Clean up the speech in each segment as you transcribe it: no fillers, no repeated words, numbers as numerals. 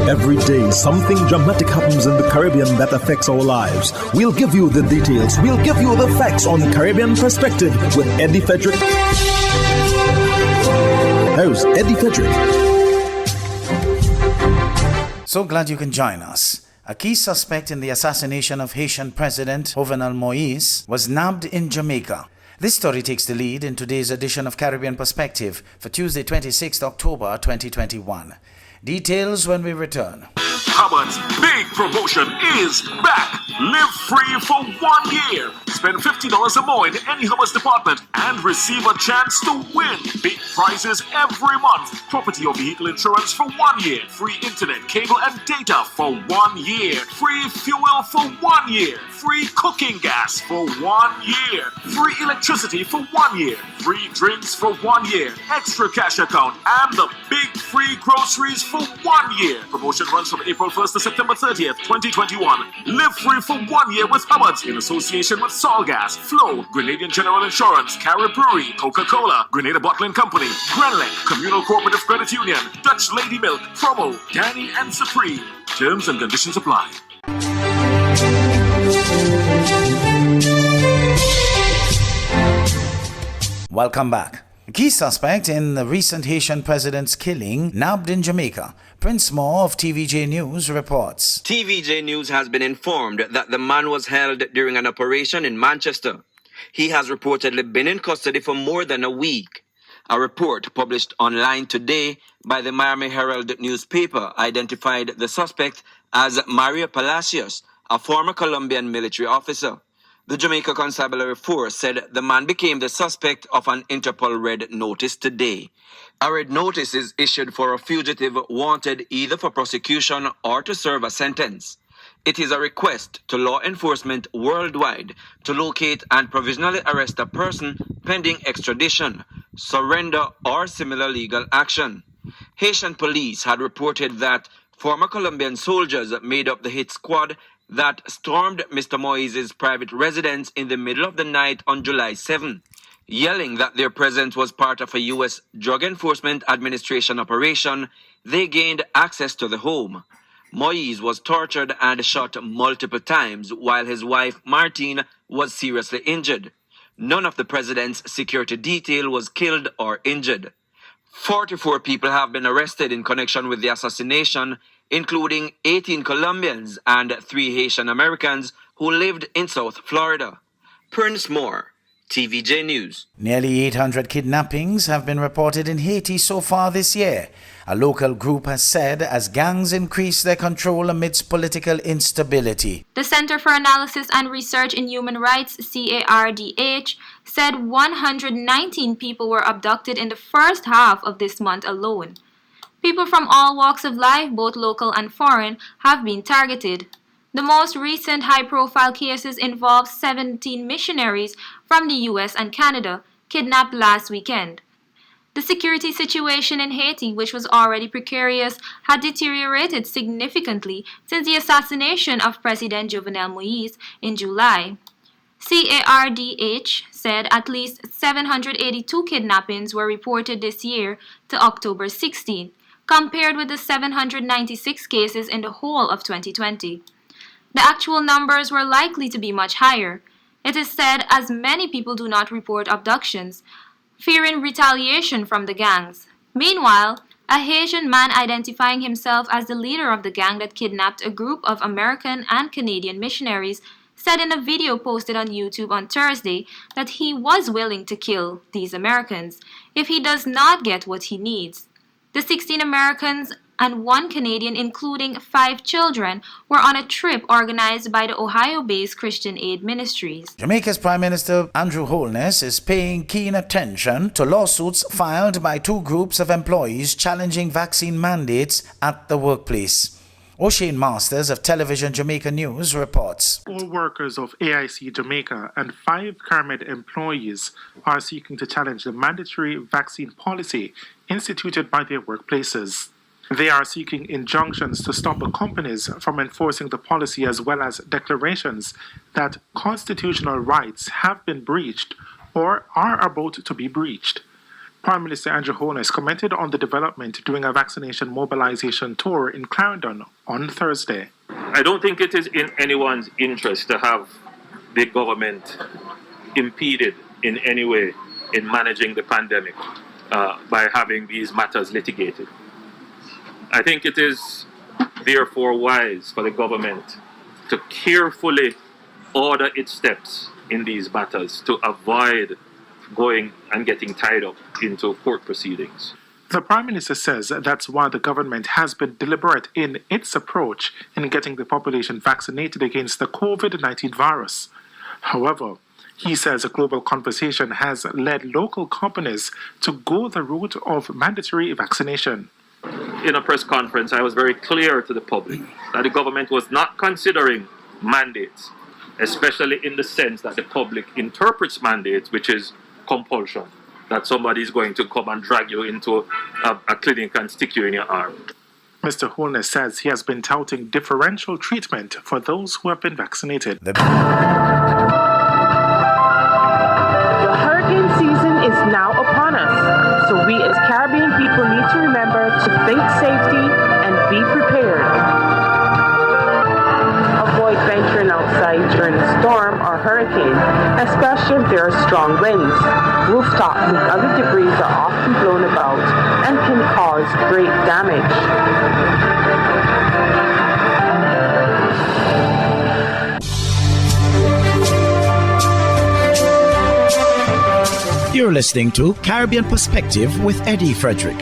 Every day, something dramatic happens in the Caribbean that affects our lives. We'll give you the details. We'll give you the facts on Caribbean Perspective with Eddie Frederick. Here's Eddie Frederick. So glad you can join us. A key suspect in the assassination of Haitian President Jovenel Moise was nabbed in Jamaica. This story takes the lead in today's edition of Caribbean Perspective for Tuesday, 26th October 2021. Details when we return. Hubbard's big promotion is back. Live free for 1 year. Spend $50 or more in any Hubbard's department and receive a chance to win big prizes every month. Property or vehicle insurance for 1 year. Free internet, cable and data for 1 year. Free fuel for 1 year. Free cooking gas for 1 year. Free electricity for 1 year. Free drinks for 1 year. Extra cash account and the big free groceries for 1 year. Promotion runs from April 1st to September 30th, 2021. Live free for 1 year with Hubbard's in association with Solgas, Flow, Grenadian General Insurance, Carib Brewery, Coca-Cola, Grenada Bottling Company, Grenelec, Communal Cooperative Credit Union, Dutch Lady Milk, Promo, Danny and Supreme. Terms and conditions apply. Welcome back. A key suspect in the recent Haitian president's killing nabbed in Jamaica. Prince Moore of TVJ News reports. TVJ News has been informed that the man was held during an operation in Manchester. He has reportedly been in custody for more than a week. A report published online today by the Miami Herald newspaper identified the suspect as Mario Palacios, a former Colombian military officer. The Jamaica Constabulary Force said the man became the suspect of an Interpol red notice today. A red notice is issued for a fugitive wanted either for prosecution or to serve a sentence. It is a request to law enforcement worldwide to locate and provisionally arrest a person pending extradition, surrender, or similar legal action. Haitian police had reported that former Colombian soldiers made up the hit squad that stormed Mr. Moise's private residence in the middle of the night on July 7, yelling that their presence was part of a U.S. Drug Enforcement Administration operation. They gained access to the home. Moise was tortured and shot multiple times while his wife Martine was seriously injured. None of the president's security detail was killed or injured. 44 people have been arrested in connection with the assassination, including 18 Colombians and 3 Haitian Americans who lived in South Florida. Prince Moore, TVJ News. Nearly 800 kidnappings have been reported in Haiti so far this year, a local group has said, as gangs increase their control amidst political instability. The Center for Analysis and Research in Human Rights, CARDH, said 119 people were abducted in the first half of this month alone. People from all walks of life, both local and foreign, have been targeted. The most recent high-profile cases involved 17 missionaries from the US and Canada kidnapped last weekend. The security situation in Haiti, which was already precarious, had deteriorated significantly since the assassination of President Jovenel Moise in July. CARDH said at least 782 kidnappings were reported this year to October 16, compared with the 796 cases in the whole of 2020. The actual numbers were likely to be much higher. It is said as many people do not report abductions, fearing retaliation from the gangs. Meanwhile, a Haitian man identifying himself as the leader of the gang that kidnapped a group of American and Canadian missionaries said in a video posted on YouTube on Thursday that he was willing to kill these Americans if he does not get what he needs. The 16 Americans and 1 Canadian, including 5 children, were on a trip organized by the Ohio-based Christian Aid Ministries. Jamaica's Prime Minister Andrew Holness is paying keen attention to lawsuits filed by 2 groups of employees challenging vaccine mandates at the workplace. O'Shane Masters of Television Jamaica News reports. All workers of AIC Jamaica and 5 CARMED employees are seeking to challenge the mandatory vaccine policy instituted by their workplaces. They are seeking injunctions to stop the companies from enforcing the policy, as well as declarations that constitutional rights have been breached or are about to be breached. Prime Minister Andrew Holness commented on the development during a vaccination mobilization tour in Clarendon on Thursday. I don't think it is in anyone's interest to have the government impeded in any way in managing the pandemic by having these matters litigated. I think it is therefore wise for the government to carefully order its steps in these matters to avoid going and getting tied up into court proceedings. The Prime Minister says that's why the government has been deliberate in its approach in getting the population vaccinated against the COVID-19 virus. However, he says a global conversation has led local companies to go the route of mandatory vaccination. In a press conference, I was very clear to the public that the government was not considering mandates, especially in the sense that the public interprets mandates, which is compulsion, that somebody is going to come and drag you into a clinic and stick you in your arm. Mr. Holness says he has been touting differential treatment for those who have been vaccinated. The hurricane season is now upon us, so we as Caribbean people need to remember to think safety and be prepared. Avoid venturing outside during a storm or hurricane, especially if there are strong winds. Rooftops and other debris are often blown about and can cause great damage. You're listening to Caribbean Perspective with Eddie Frederick.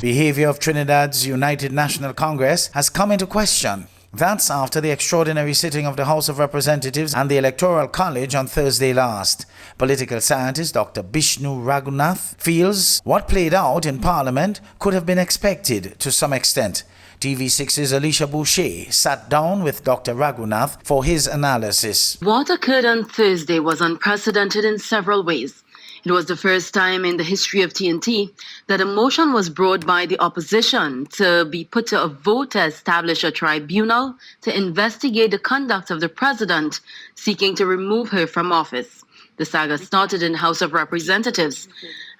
Behavior of Trinidad's United National Congress has come into question. That's after the extraordinary sitting of the House of Representatives and the Electoral College on Thursday last. Political scientist Dr Vishnu Raghunath feels what played out in Parliament could have been expected to some extent. TV6's Alicia Boucher sat down with Dr. Raghunath for his analysis. What occurred on Thursday was unprecedented in several ways. It was the first time in the history of TNT that a motion was brought by the opposition to be put to a vote to establish a tribunal to investigate the conduct of the president seeking to remove her from office. The saga started in the House of Representatives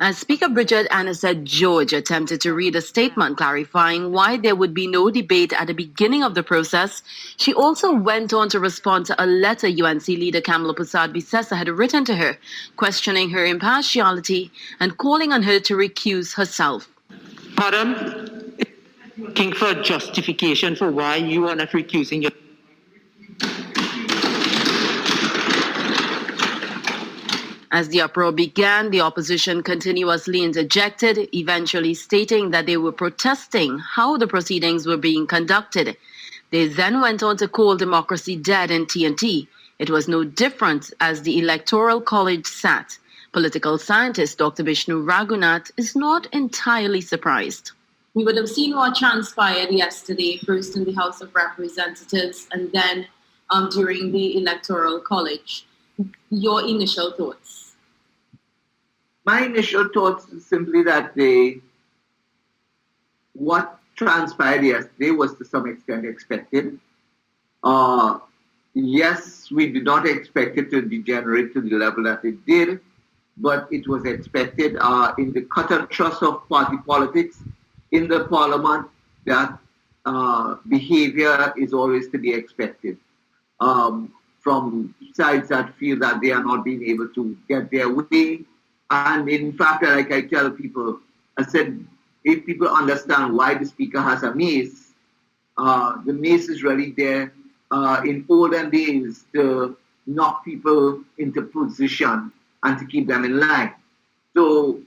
as Speaker Bridget Anacet George attempted to read a statement clarifying why there would be no debate at the beginning of the process. She also went on to respond to a letter UNC leader Kamala Persad-Bissessar had written to her, questioning her impartiality and calling on her to recuse herself. Madam, looking for justification for why you are not recusing yourself. As the uproar began, the opposition continuously interjected, eventually stating that they were protesting how the proceedings were being conducted. They then went on to call democracy dead in TNT. It was no different as the Electoral College sat. Political scientist Dr. Vishnu Raghunath is not entirely surprised. We would have seen what transpired yesterday, first in the House of Representatives and then during the Electoral College. Your initial thoughts? My initial thoughts is simply that what transpired yesterday was to some extent expected. Yes, we did not expect it to degenerate to the level that it did, but it was expected in the cut and thrust of party politics in the parliament that behavior is always to be expected from sides that feel that they are not being able to get their way. And in fact, like I tell people, I said, if people understand why the speaker has a mace, the mace is really there in olden days to knock people into position and to keep them in line. So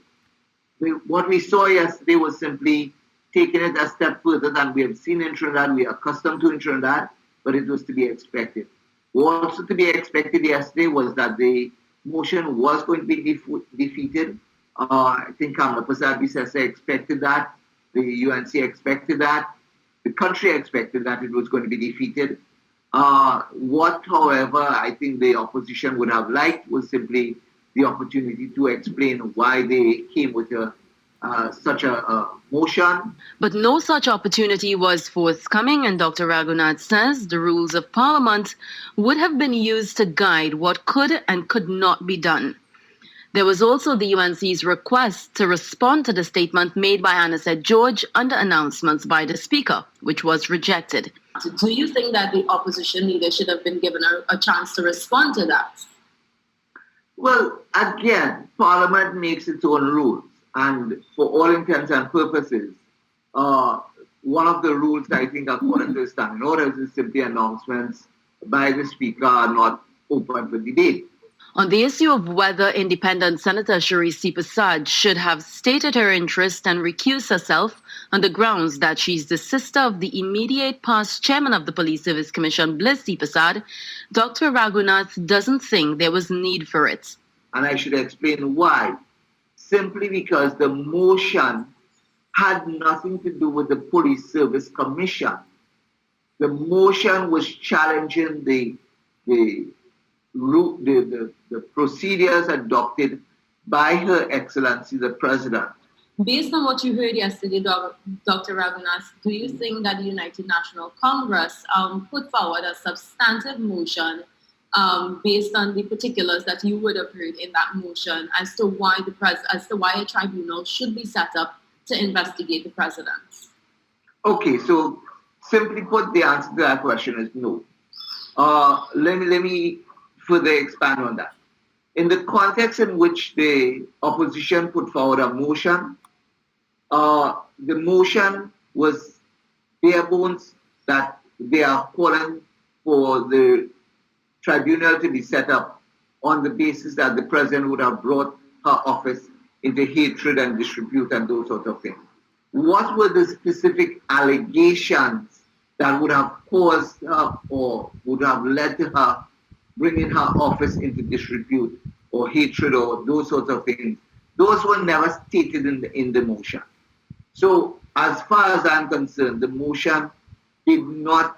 what we saw yesterday was simply taking it a step further than we have seen in Trinidad. We are accustomed to in Trinidad, but it was to be expected. Also to be expected yesterday was that the motion was going to be defeated. I think Kamala Persad-Bissessar expected that. The UNC expected that. The country expected that it was going to be defeated. What, however, I think the opposition would have liked was simply the opportunity to explain why they came with a such a motion. But no such opportunity was forthcoming, and Dr. Raghunath says the rules of Parliament would have been used to guide what could and could not be done. There was also the UNC's request to respond to the statement made by Aniset George under announcements by the Speaker, which was rejected. Do you think that the opposition leader should have been given a chance to respond to that? Well, again, Parliament makes its own rules. And for all intents and purposes, one of the rules I think according to the standing orders is simply announcements by the Speaker are not open for debate. On the issue of whether independent Senator Shirisi Prasad should have stated her interest and recused herself on the grounds that she's the sister of the immediate past chairman of the Police Service Commission, Bliss C. Prasad, Dr. Raghunath doesn't think there was need for it. And I should explain why. Simply because the motion had nothing to do with the Police Service Commission. The motion was challenging the procedures adopted by Her Excellency the President. Based on what you heard yesterday, Dr. Raghunath, do you think that the United National Congress put forward a substantive motion based on the particulars that you would have heard in that motion as to why a tribunal should be set up to investigate the president? Okay, so simply put, the answer to that question is no. Let me further expand on that. In the context in which the opposition put forward a motion, the motion was bare bones that they are calling for the tribunal to be set up on the basis that the president would have brought her office into hatred and disrepute and those sorts of things. What were the specific allegations that would have caused her or would have led to her bringing her office into disrepute or hatred or those sorts of things? Those were never stated in the motion. So as far as I'm concerned, the motion did not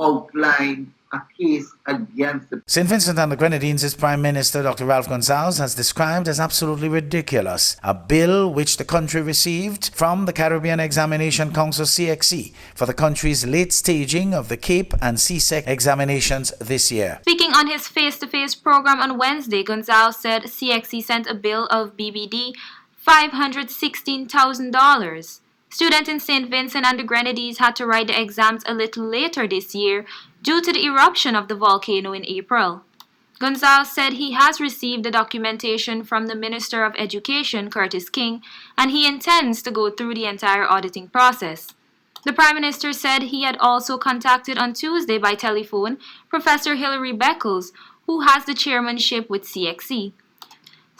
outline a case against the... St. Vincent and the Grenadines' Prime Minister Dr. Ralph Gonsalves has described as absolutely ridiculous a bill which the country received from the Caribbean Examination Council CXC for the country's late staging of the Cape and CSEC examinations this year. Speaking on his face-to-face program on Wednesday, Gonsalves said CXC sent a bill of BBD $516,000. Students in St. Vincent and the Grenadines had to write the exams a little later this year due to the eruption of the volcano in April. Gonsalves said he has received the documentation from the Minister of Education, Curtis King, and he intends to go through the entire auditing process. The Prime Minister said he had also contacted on Tuesday by telephone Professor Hilary Beckles, who has the chairmanship with CXC.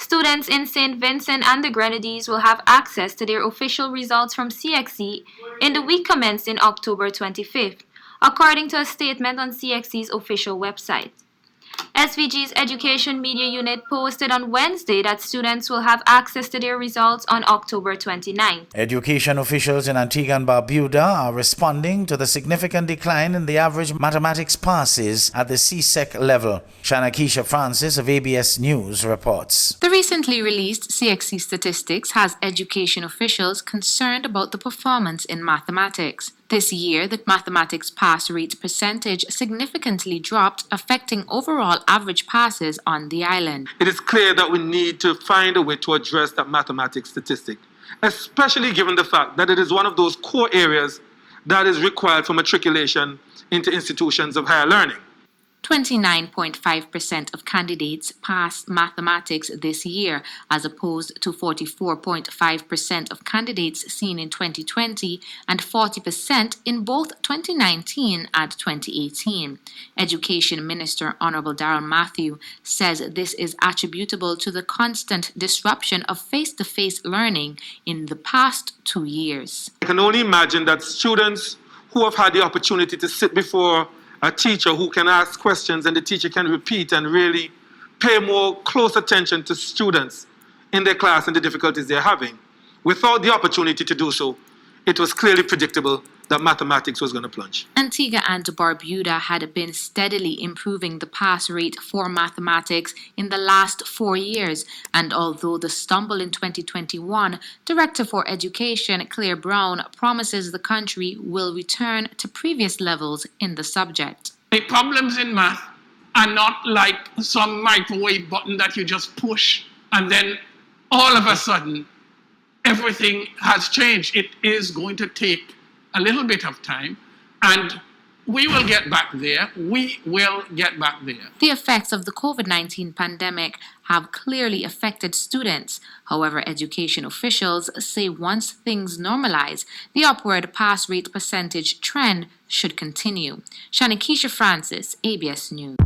Students in St. Vincent and the Grenadines will have access to their official results from CXC in the week commencing October 25th, according to a statement on CXC's official website. SVG's Education Media Unit posted on Wednesday that students will have access to their results on October 29th. Education officials in Antigua and Barbuda are responding to the significant decline in the average mathematics passes at the CSEC level. Shanakisha Francis of ABS News reports. The recently released CXC statistics has education officials concerned about the performance in mathematics. This year, the mathematics pass rate percentage significantly dropped, affecting overall average passes on the island. It is clear that we need to find a way to address that mathematics statistic, especially given the fact that it is one of those core areas that is required for matriculation into institutions of higher learning. 29.5% of candidates passed mathematics this year, as opposed to 44.5% of candidates seen in 2020 and 40% in both 2019 and 2018. Education Minister Honorable Darrell Matthew says this is attributable to the constant disruption of face-to-face learning in the past 2 years. I can only imagine that students who have had the opportunity to sit before a teacher who can ask questions and the teacher can repeat and really pay more close attention to students in their class and the difficulties they're having. Without the opportunity to do so, it was clearly predictable that mathematics was going to plunge. Antigua and Barbuda had been steadily improving the pass rate for mathematics in the last 4 years, and although the stumble in 2021, Director for Education Claire Brown promises the country will return to previous levels in the subject. The problems in math are not like some microwave button that you just push and then all of a sudden everything has changed. It is going to take a little bit of time, and we will get back there. We will get back there. The effects of the COVID-19 pandemic have clearly affected students. However, education officials say once things normalize, the upward pass rate percentage trend should continue. Shanikisha Francis, ABS News.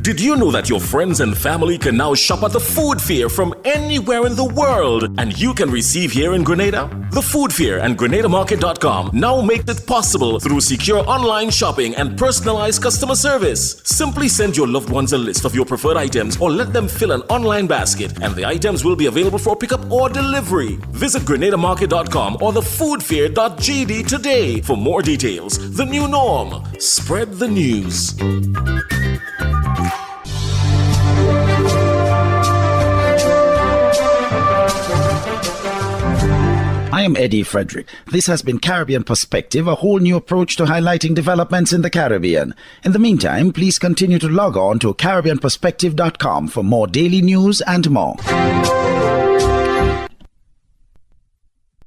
Did you know that your friends and family can now shop at the Food Fair from anywhere in the world, and you can receive here in Grenada? The Food Fair and GrenadaMarket.com now make it possible through secure online shopping and personalized customer service. Simply send your loved ones a list of your preferred items or let them fill an online basket, and the items will be available for pickup or delivery. Visit GrenadaMarket.com or thefoodfair.gd today for more details. The new norm. Spread the news. I am Eddie Frederick. This has been Caribbean Perspective, a whole new approach to highlighting developments in the Caribbean. In the meantime, please continue to log on to CaribbeanPerspective.com for more daily news and more.